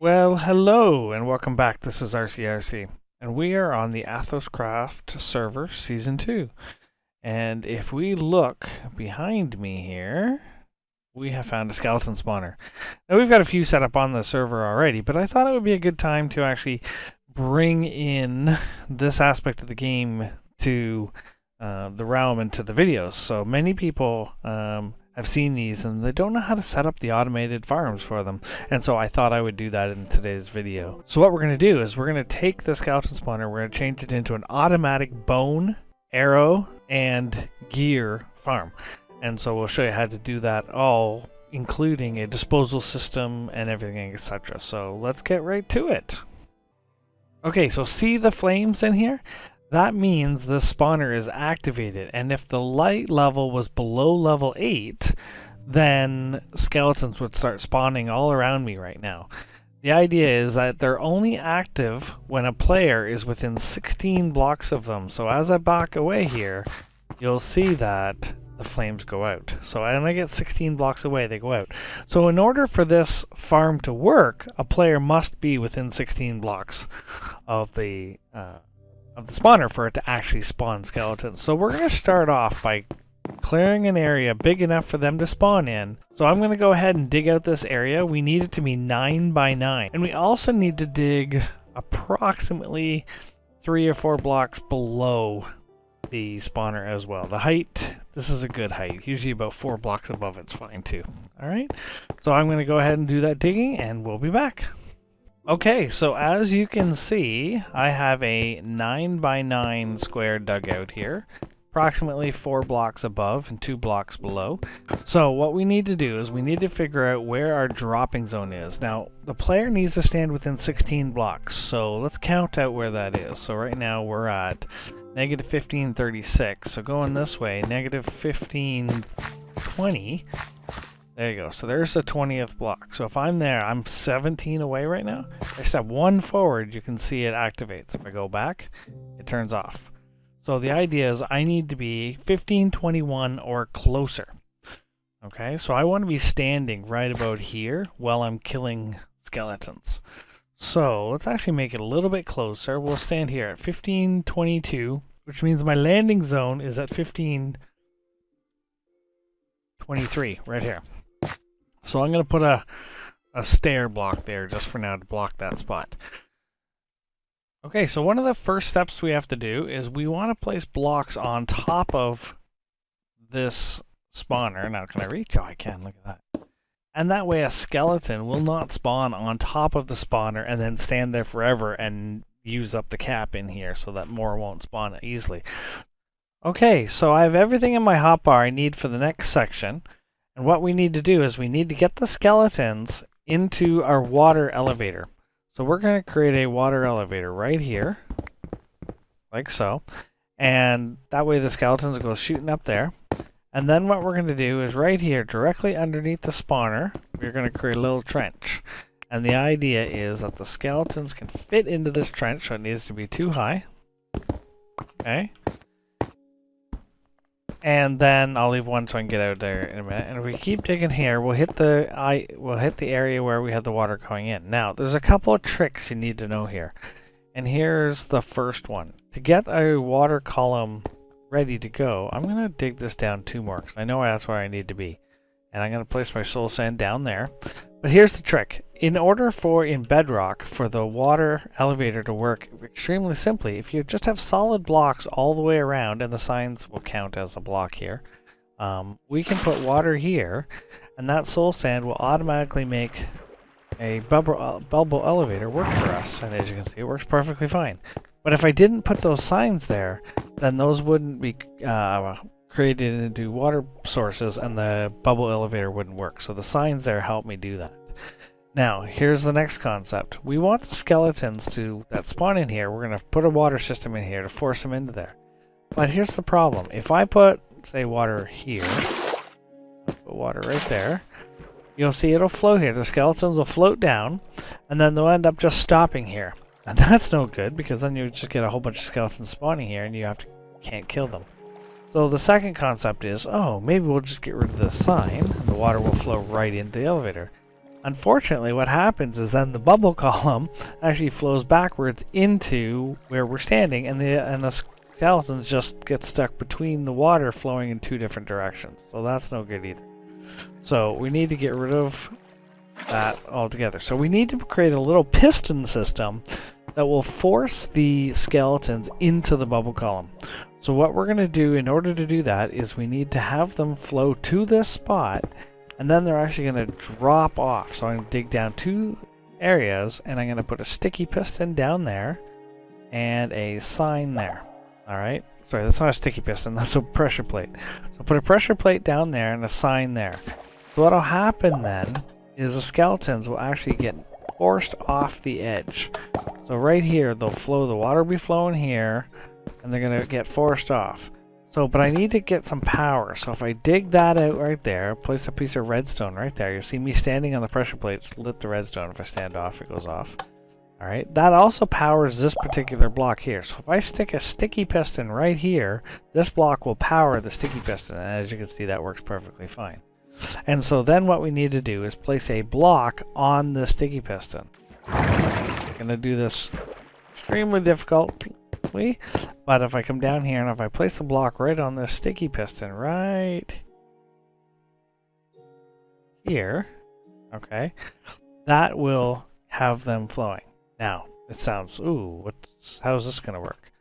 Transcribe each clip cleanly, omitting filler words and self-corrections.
Well, hello and welcome back. This is ArseyRC, and we are on the AthosCraft server Season 2. And if we look behind me here, we have found a skeleton spawner. Now we've got a few set up on the server already, but I thought it would be a good time to actually bring in this aspect of the game to the realm and to the videos. So many people I've seen these and they don't know how to set up the automated farms for them. And so I thought I would do that in today's video. So what we're going to do is we're going to take the skeleton spawner, we're going to change it into an automatic bone, arrow, and gear farm. And so we'll show you how to do that all, including a disposal system and everything, etc. So let's get right to it. Okay, so see the flames in here? That means the spawner is activated, and if the light level was below level 8, then skeletons would start spawning all around me right now. The idea is that they're only active when a player is within 16 blocks of them. So as I back away here, you'll see that the flames go out. So when I get 16 blocks away, they go out. So in order for this farm to work, a player must be within 16 blocks of the spawner for it to actually spawn skeletons. So we're going to start off by clearing an area big enough for them to spawn in. So I'm going to go ahead and dig out this area. We need it to be 9 by 9. And we also need to dig approximately 3 or 4 blocks below the spawner as well. The height, this is a good height. Usually about 4 blocks above it's fine too. Alright, so I'm going to go ahead and do that digging and we'll be back. Okay, so as you can see, I have a 9 by 9 square dugout here, approximately 4 blocks above and 2 blocks below. So what we need to do is we need to figure out where our dropping zone is. Now, the player needs to stand within 16 blocks, so let's count out where that is. So right now we're at negative 1536, so going this way, negative 1520. There you go. So there's the 20th block. So if I'm there, I'm 17 away right now. If I step 1 forward, you can see it activates. If I go back, it turns off. So the idea is I need to be 1521 or closer. Okay, so I want to be standing right about here while I'm killing skeletons. So let's actually make it a little bit closer. We'll stand here at 1522, which means my landing zone is at 1523 right here. So I'm going to put a stair block there just for now to block that spot. Okay, so one of the first steps we have to do is we want to place blocks on top of this spawner. Now, can I reach? Oh, I can. Look at that. And that way a skeleton will not spawn on top of the spawner and then stand there forever and use up the cap in here so that more won't spawn easily. Okay, so I have everything in my hotbar I need for the next section. And what we need to do is we need to get the skeletons into our water elevator. So we're going to create a water elevator right here, like so. And that way the skeletons go shooting up there. And then what we're going to do is right here, directly underneath the spawner, we're going to create a little trench. And the idea is that the skeletons can fit into this trench, so it needs to be too high. Okay. And then I'll leave one so I can get out there in a minute. And if we keep digging here, we'll hit the area where we had the water going in. Now, there's a couple of tricks you need to know here. And here's the first one. To get a water column ready to go, I'm going to dig this down 2 more because I know that's where I need to be. And I'm going to place my soul sand down there. But here's the trick. In order in Bedrock for the water elevator to work extremely simply, if you just have solid blocks all the way around, and the signs will count as a block here, we can put water here, and that soul sand will automatically make a bubble elevator work for us. And as you can see, it works perfectly fine. But if I didn't put those signs there, then those wouldn't be created into water sources and the bubble elevator wouldn't work. So the signs there help me do that. Now, here's the next concept. We want the skeletons that spawn in here, we're going to put a water system in here to force them into there. But here's the problem. If I put, say, water here, put water right there, you'll see it'll flow here. The skeletons will float down, and then they'll end up just stopping here. And that's no good, because then you just get a whole bunch of skeletons spawning here, and you can't kill them. So the second concept is, oh, maybe we'll just get rid of this sign, and the water will flow right into the elevator. Unfortunately, what happens is then the bubble column actually flows backwards into where we're standing, and the skeletons just get stuck between the water flowing in two different directions. So that's no good either. So we need to get rid of that altogether. So we need to create a little piston system that will force the skeletons into the bubble column. So what we're going to do in order to do that is we need to have them flow to this spot, and then they're actually going to drop off. So I'm going to dig down 2 areas, and I'm going to put a sticky piston down there and a sign there. Alright? Sorry, that's not a sticky piston, that's a pressure plate. So put a pressure plate down there and a sign there. So what'll happen then is the skeletons will actually get forced off the edge. So right here, they'll flow, the water will be flowing here, and they're going to get forced off. So, but I need to get some power. So if I dig that out right there, place a piece of redstone right there, you'll see me standing on the pressure plates, lit the redstone. If I stand off, it goes off. Alright, that also powers this particular block here. So if I stick a sticky piston right here, this block will power the sticky piston. And as you can see, that works perfectly fine. And so then what we need to do is place a block on the sticky piston. I'm going to do this extremely difficultly, but if I come down here and if I place a block right on this sticky piston right here, okay, that will have them flowing. Now, it sounds, ooh, how's this going to work?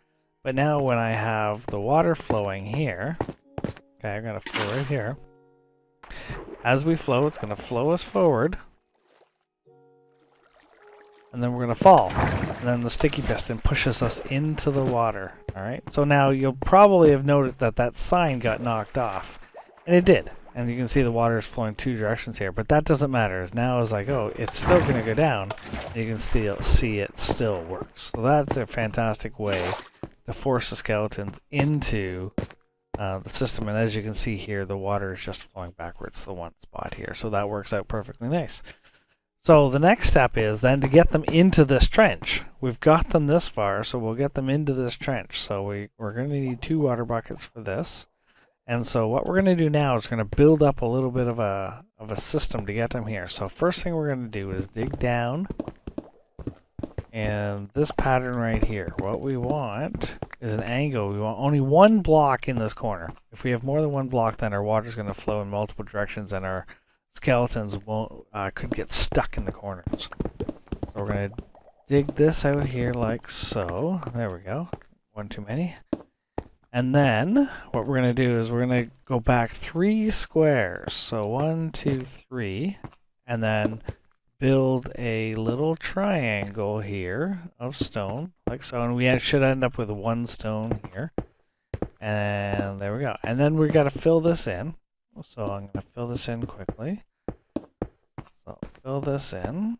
But now when I have the water flowing here, okay, I'm going to flow right here. As we flow, it's going to flow us forward. And then we're going to fall. And then the sticky piston pushes us into the water. Alright, so now you'll probably have noted that that sign got knocked off. And it did. And you can see the water is flowing 2 directions here. But that doesn't matter. Now it's like, oh, it's still going to go down. And you can still see it still works. So that's a fantastic way to force the skeletons into the system. And as you can see here, the water is just flowing backwards to the one spot here. So that works out perfectly nice. So the next step is then to get them into this trench. We've got them this far, so we'll get them into this trench. So we're going to need 2 water buckets for this. And so what we're going to do now is going to build up a little bit of a system to get them here. So first thing we're going to do is dig down. And this pattern right here, what we want is an angle. We want only 1 block in this corner. If we have more than 1 block, then our water is going to flow in multiple directions and our skeletons could get stuck in the corners. So we're going to dig this out here like so. There we go. 1 too many. And then what we're going to do is we're going to go back 3 squares. So 1, 2, 3. And then build a little triangle here of stone like so. And we should end up with 1 stone here. And there we go. And then we've got to fill this in. So I'm going to fill this in quickly. So fill this in.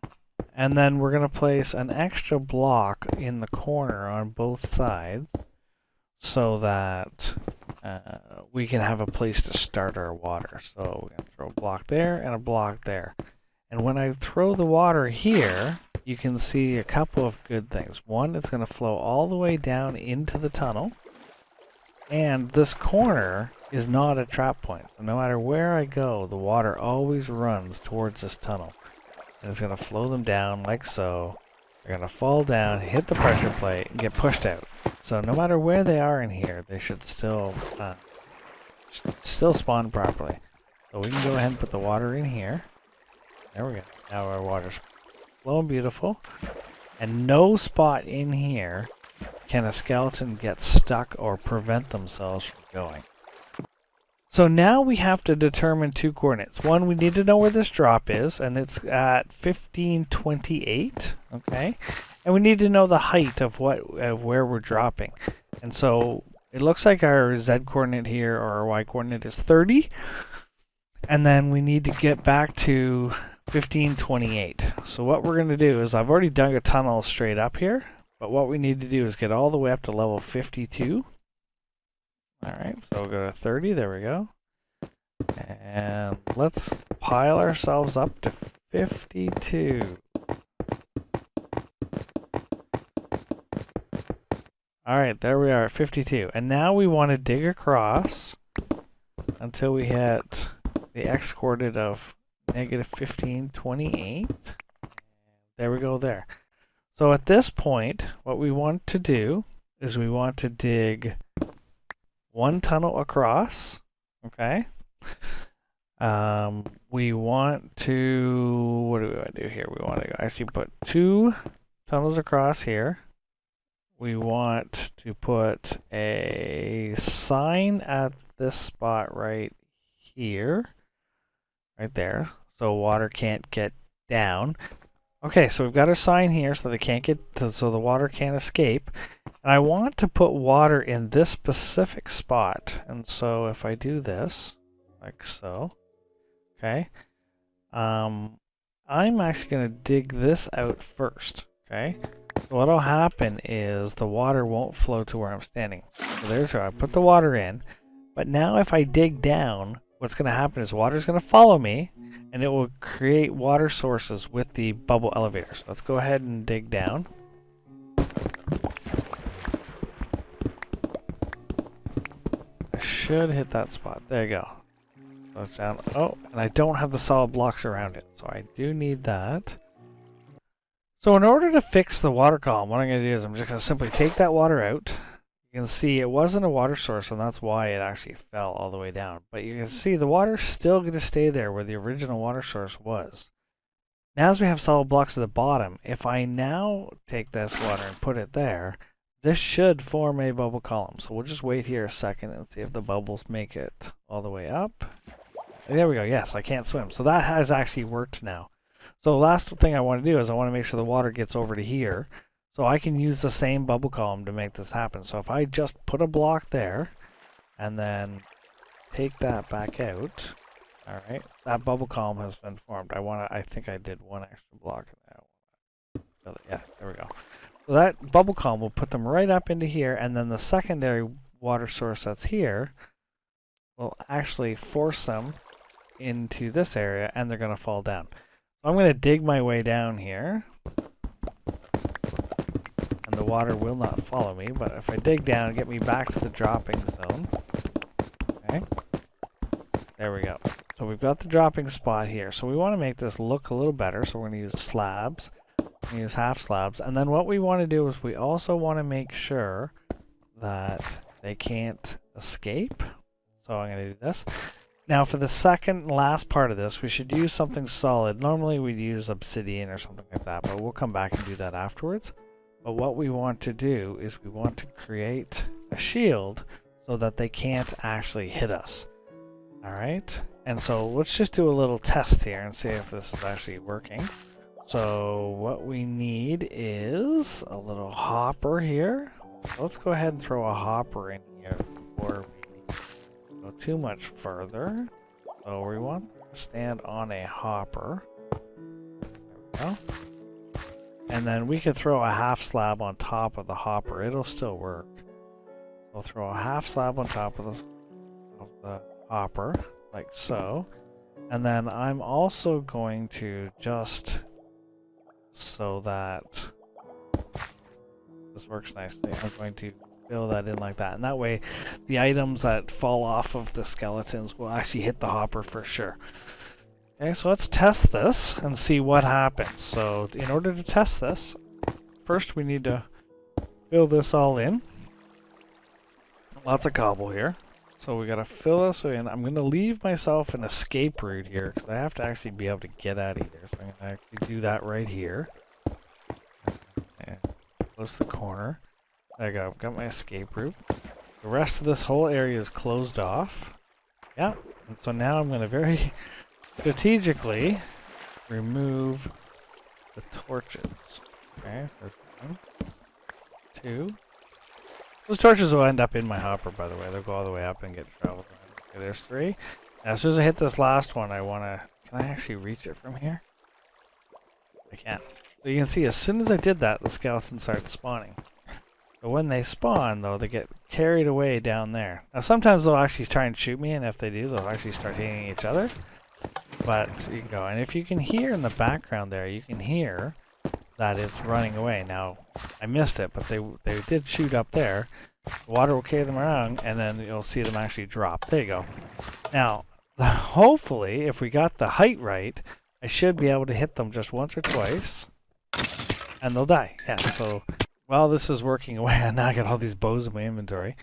And then we're going to place an extra block in the corner on both sides so that we can have a place to start our water. So we're going to throw a block there and a block there. And when I throw the water here, you can see a couple of good things. One, it's going to flow all the way down into the tunnel. And this corner is not a trap point. So no matter where I go, the water always runs towards this tunnel. And it's going to flow them down like so. They're going to fall down, hit the pressure plate, and get pushed out. So no matter where they are in here, they should still spawn properly. So we can go ahead and put the water in here. There we go. Now our water's flowing beautiful. And no spot in here can a skeleton get stuck or prevent themselves from going. So now we have to determine 2 coordinates. One, we need to know where this drop is, and it's at 1528, okay? And we need to know the height of where we're dropping. And so it looks like our Z coordinate here, or our Y coordinate, is 30. And then we need to get back to 1528. So what we're going to do is, I've already dug a tunnel straight up here, but what we need to do is get all the way up to level 52. Alright, so we'll go to 30, there we go. And let's pile ourselves up to 52. Alright, there we are at 52. And now we want to dig across until we hit the X coordinate of negative 1528. There we go there. So at this point, what we want to do is we want to dig one tunnel across, okay? We want to, what do we want to do here? We want to actually put 2 tunnels across here. We want to put a sign at this spot right here, right there, so water can't get down. Okay, so we've got our sign here so they can't get, so the water can't escape. And I want to put water in this specific spot. And so if I do this, like so, okay, I'm actually going to dig this out first, okay? So what'll happen is the water won't flow to where I'm standing. So there's where I put the water in. But now if I dig down, what's going to happen is water's going to follow me, and it will create water sources with the bubble elevator. So let's go ahead and dig down. I should hit that spot. There you go. So it's down. Oh, and I don't have the solid blocks around it, so I do need that. So in order to fix the water column, what I'm going to do is I'm just going to simply take that water out. You can see it wasn't a water source, and that's why it actually fell all the way down. But you can see the water's still going to stay there where the original water source was. Now as we have solid blocks at the bottom, if I now take this water and put it there, this should form a bubble column. So we'll just wait here a second and see if the bubbles make it all the way up. There we go. Yes, I can't swim. So that has actually worked now. So the last thing I want to do is I want to make sure the water gets over to here. So I can use the same bubble column to make this happen. So if I just put a block there and then take that back out, all right, that bubble column has been formed. I think I did one extra block in that. Yeah, there we go. So that bubble column will put them right up into here, and then the secondary water source that's here will actually force them into this area, and they're going to fall down. So I'm going to dig my way down here. The water will not follow me, but if I dig down, get me back to the dropping zone. Okay. There we go. So we've got the dropping spot here. So we want to make this look a little better. So we're going to use slabs. We're going to use half slabs. And then what we want to do is we also want to make sure that they can't escape. So I'm going to do this. Now for the second and last part of this, we should use something solid. Normally we'd use obsidian or something like that, but we'll come back and do that afterwards. But what we want to do is we want to create a shield so that they can't actually hit us. Alright? And so let's just do a little test here and see if this is actually working. So what we need is a little hopper here. So let's go ahead and throw a hopper in here before we go too much further. So we want to stand on a hopper. There we go. And then we could throw a half slab on top of the hopper. It'll still work. We'll throw a half slab on top of the hopper, like so. And then I'm also going to just, so that this works nicely, I'm going to fill that in like that. And that way, the items that fall off of the skeletons will actually hit the hopper for sure. Okay, so let's test this and see what happens. So in order to test this, first we need to fill this all in. Lots of cobble here. So we gotta fill this in. I'm gonna leave myself an escape route here because I have to actually be able to get out of here. So I'm gonna actually do that right here. And close the corner. There I go, I've got my escape route. The rest of this whole area is closed off. Yeah, and so now I'm gonna very strategically remove the torches. Okay, there's 1, 2. Those torches will end up in my hopper, by the way. They'll go all the way up and get traveled around. Okay, there's 3. Now, as soon as I hit this last one, I want to... Can I actually reach it from here? I can't. So you can see, as soon as I did that, the skeletons started spawning. But when they spawn, though, they get carried away down there. Now, sometimes they'll actually try and shoot me, and if they do, they'll actually start hitting each other. But you can go, and if you can hear in the background there, you can hear that it's running away. Now, I missed it, but they did shoot up there. The water will carry them around, and then you'll see them actually drop. There you go. Now, hopefully, if we got the height right, I should be able to hit them just once or twice, and they'll die. Yeah, so while this is working away, and now I got all these bows in my inventory,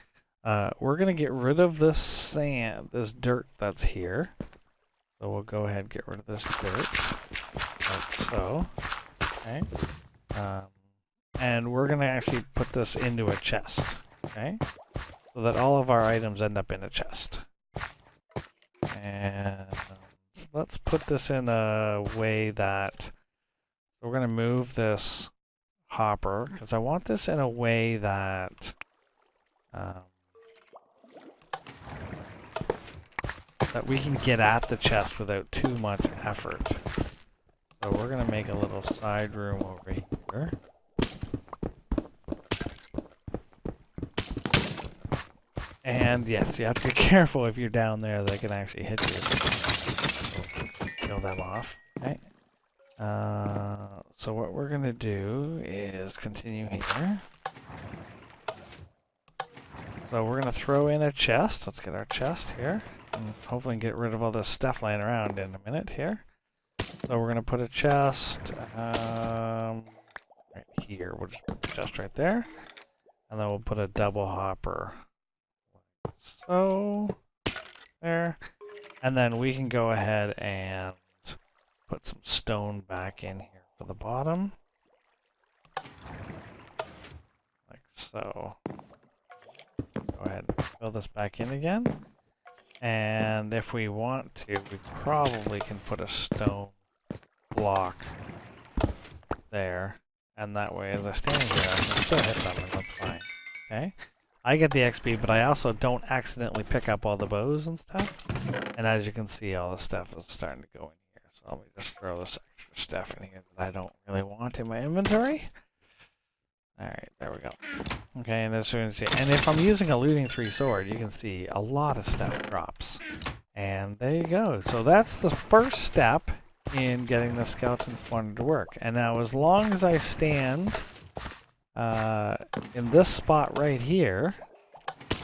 we're going to get rid of this sand, this dirt that's here. So we'll go ahead and get rid of this dirt, like so. Okay. And we're going to actually put this into a chest, okay? So that all of our items end up in a chest. And let's put this in a way that we're going to move this hopper, because I want this in a way that that we can get at the chest without too much effort. So we're going to make a little side room over here. And yes, you have to be careful if you're down there, they can actually hit you. Kill them off. Okay. So what we're going to do is continue here. So we're going to throw in a chest. Let's get our chest here. And hopefully get rid of all this stuff lying around in a minute here. So we're going to put a chest right here. We'll just put the chest right there. And then we'll put a double hopper. Like so. There. And then we can go ahead and put some stone back in here for the bottom. Like so. Go ahead and fill this back in again. And if we want to, we probably can put a stone block there. And that way, as I stand here, I can still hit them, and that's fine. Okay? I get the XP, but I also don't accidentally pick up all the bows and stuff. And as you can see, all the stuff is starting to go in here. So let me just throw this extra stuff in here that I don't really want in my inventory. Alright, there we go. Okay, and as soon as you, and if I'm using a looting 3 sword, you can see a lot of stuff drops. And there you go. So that's the first step in getting the skeleton spawner to work. And now as long as I stand in this spot right here,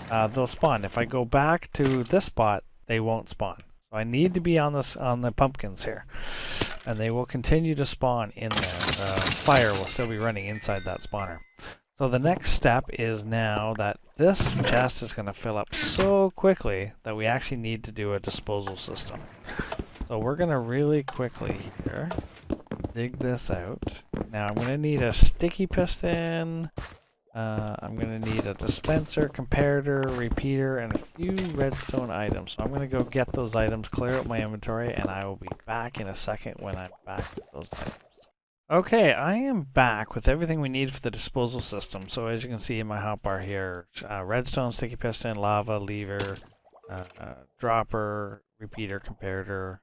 they'll spawn. If I go back to this spot, they won't spawn. So I need to be on this on the pumpkins here. And they will continue to spawn in there. The fire will still be running inside that spawner. So the next step is now that this chest is going to fill up so quickly that we actually need to do a disposal system. So we're going to really quickly here dig this out. Now I'm going to need a sticky piston. I'm going to need a dispenser, comparator, repeater, and a few redstone items. So I'm going to go get those items, clear out my inventory, and I will be back in a second when I'm back with those items. Okay, I am back with everything we need for the disposal system. So as you can see in my hotbar here, redstone, sticky piston, lava, lever, dropper, repeater, comparator,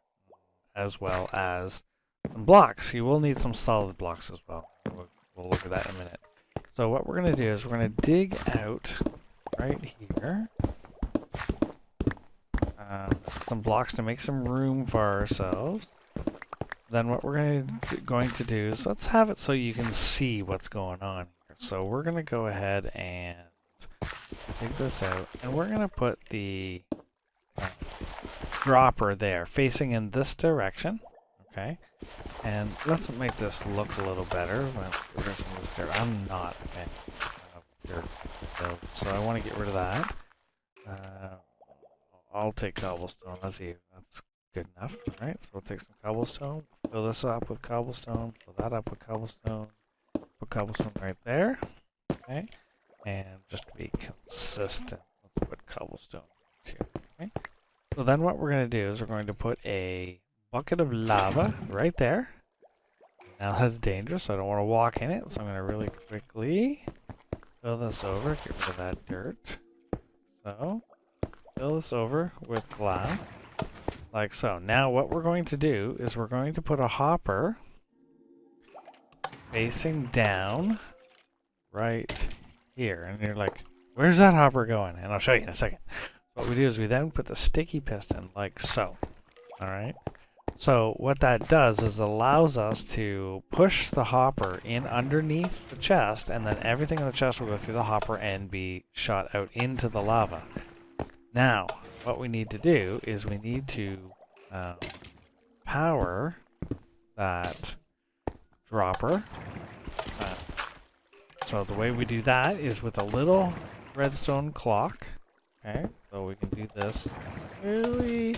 as well as some blocks. You will need some solid blocks as well. We'll look at that in a minute. So what we're going to do is we're going to dig out right here some blocks to make some room for ourselves. Then what we're going to do is let's have it so you can see what's going on here. So we're going to go ahead and dig this out, and we're going to put the dropper there facing in this direction. Okay. And let's make this look a little better. I'm not a fan of dirt, so I want to get rid of that. I'll take cobblestone. That's good enough. Alright, so we'll take some cobblestone, fill this up with cobblestone, fill that up with cobblestone, put cobblestone right there. Okay, and just to be consistent, let's put cobblestone here. Okay. So then what we're going to do is we're going to put a bucket of lava right there. Now that's dangerous, so I don't want to walk in it, so I'm going to really quickly fill this over, get rid of that dirt. So, fill this over with glass, like so. Now what we're going to do is we're going to put a hopper facing down right here. And you're like, where's that hopper going? And I'll show you in a second. What we do is we then put the sticky piston like so. Alright? So what that does is allows us to push the hopper in underneath the chest, and then everything in the chest will go through the hopper and be shot out into the lava. Now, what we need to do is we need to power that dropper. So the way we do that is with a little redstone clock. Okay, so we can do this really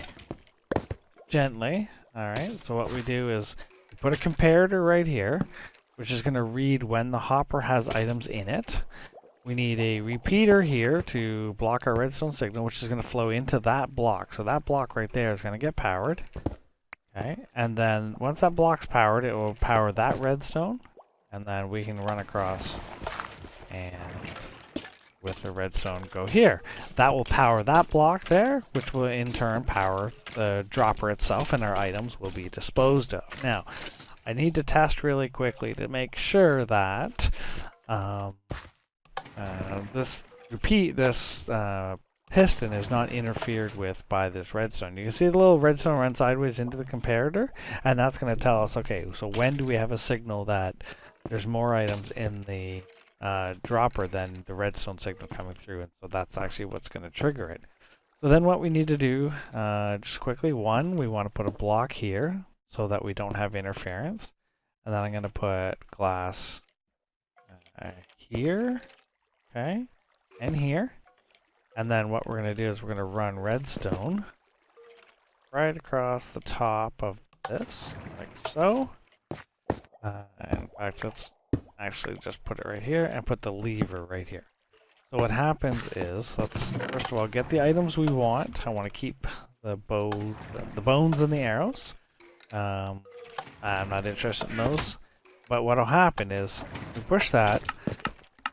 gently. Alright, so what we do is we put a comparator right here, which is going to read when the hopper has items in it. We need a repeater here to block our redstone signal, which is going to flow into that block. So that block right there is going to get powered. Okay, and then once that block's powered, it will power that redstone. And then we can run across and with the redstone go here. That will power that block there, which will in turn power the dropper itself, and our items will be disposed of. Now, I need to test really quickly to make sure that this piston is not interfered with by this redstone. You can see the little redstone run sideways into the comparator, and that's going to tell us, okay, so when do we have a signal that there's more items in the dropper than the redstone signal coming through, and so that's actually what's going to trigger it. So then what we need to do, just quickly, one, we want to put a block here so that we don't have interference, and then I'm going to put glass here, okay, and here, and then what we're going to do is we're going to run redstone right across the top of this, like so. In fact, let's actually just put it right here and put the lever right here. So what happens is, let's first of all get the items we want. I want to keep the bones and the arrows. I'm not interested in those. But what'll happen is, we push that,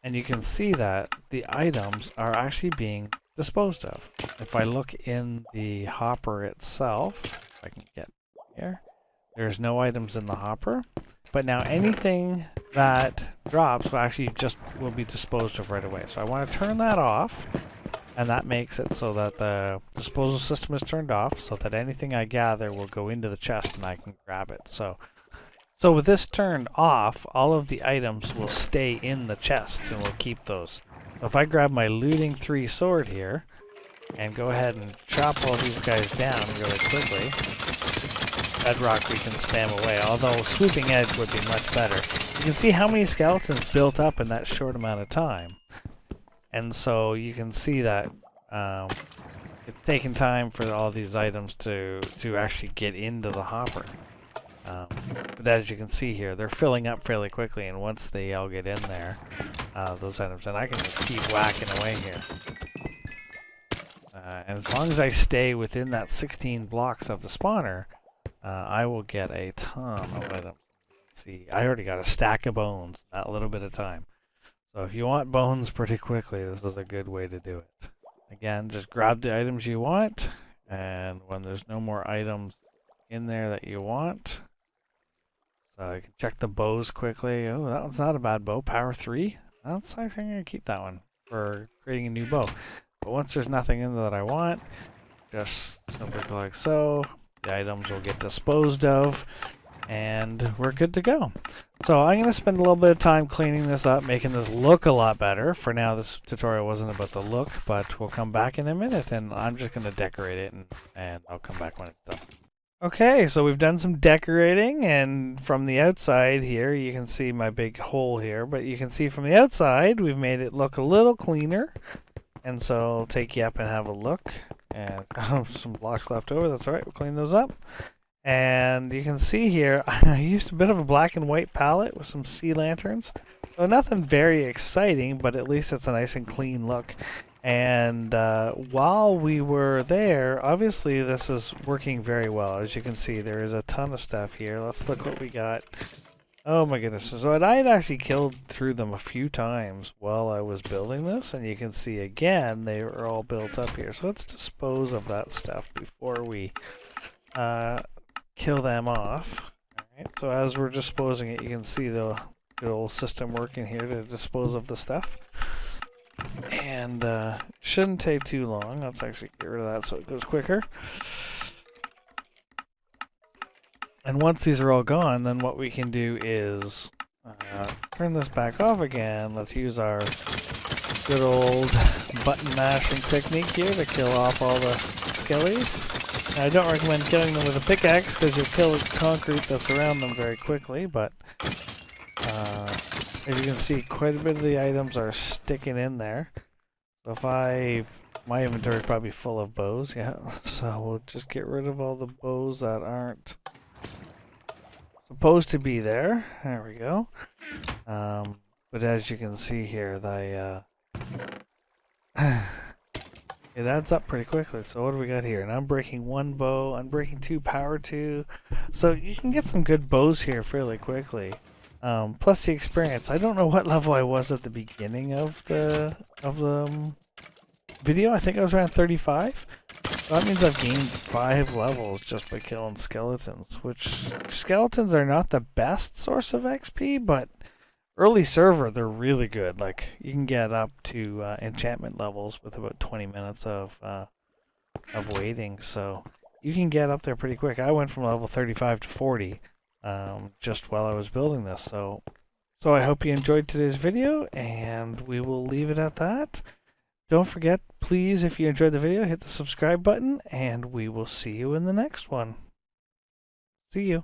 and you can see that the items are actually being disposed of. If I look in the hopper itself, if I can get here, there's no items in the hopper. But now anything that drops will be disposed of right away. So I want to turn that off, and that makes it so that the disposal system is turned off, so that anything I gather will go into the chest and I can grab it. So with this turned off, all of the items will stay in the chest, and we'll keep those. So if I grab my looting 3 sword here and go ahead and chop all these guys down really quickly, Bedrock we can spam away, although swooping edge would be much better. You can see how many skeletons built up in that short amount of time. And so you can see that it's taken time for all these items to actually get into the hopper. But as you can see here, they're filling up fairly quickly, and once they all get in there, those items, and I can just keep whacking away here. And as long as I stay within that 16 blocks of the spawner, I will get a ton of items. See, I already got a stack of bones, that little bit of time. So if you want bones pretty quickly, this is a good way to do it. Again, just grab the items you want, and when there's no more items in there that you want, so you can check the bows quickly. Oh, that one's not a bad bow. Power 3. That's actually, I'm going to keep that one for creating a new bow. But once there's nothing in there that I want, just simply go like so. The items will get disposed of, and we're good to go. So I'm going to spend a little bit of time cleaning this up, making this look a lot better. For now, this tutorial wasn't about the look, but we'll come back in a minute, and I'm just going to decorate it, and I'll come back when it's done. Okay, so we've done some decorating, and from the outside here, you can see my big hole here, but you can see from the outside, we've made it look a little cleaner. And so I'll take you up and have a look. And some blocks left over, that's alright, we'll clean those up. And you can see here, I used a bit of a black and white palette with some sea lanterns. So nothing very exciting, but at least it's a nice and clean look. And while we were there, obviously this is working very well. As you can see, there is a ton of stuff here. Let's look what we got. Oh my goodness, so I had actually killed through them a few times while I was building this, and you can see again, they were all built up here. So let's dispose of that stuff before we kill them off. Alright, so as we're disposing it, you can see the good old system working here to dispose of the stuff. And shouldn't take too long. Let's actually get rid of that so it goes quicker. And once these are all gone, then what we can do is turn this back off again. Let's use our good old button mashing technique here to kill off all the skellies. I don't recommend killing them with a pickaxe because you'll kill the concrete that's around them very quickly, but as you can see, quite a bit of the items are sticking in there. So my inventory is probably full of bows, yeah, so we'll just get rid of all the bows that aren't supposed to be there. There we go. But as you can see here, it adds up pretty quickly. So what do we got here? An unbreaking 1 bow, unbreaking 2, power 2. So you can get some good bows here fairly quickly. Plus the experience. I don't know what level I was at the beginning of the video. I think I was around 35. So that means I've gained 5 levels just by killing skeletons, which skeletons are not the best source of XP, but early server, they're really good. Like, you can get up to enchantment levels with about 20 minutes of waiting, so you can get up there pretty quick. I went from level 35 to 40 just while I was building this. So I hope you enjoyed today's video, and we will leave it at that. Don't forget, please, if you enjoyed the video, hit the subscribe button, and we will see you in the next one. See you.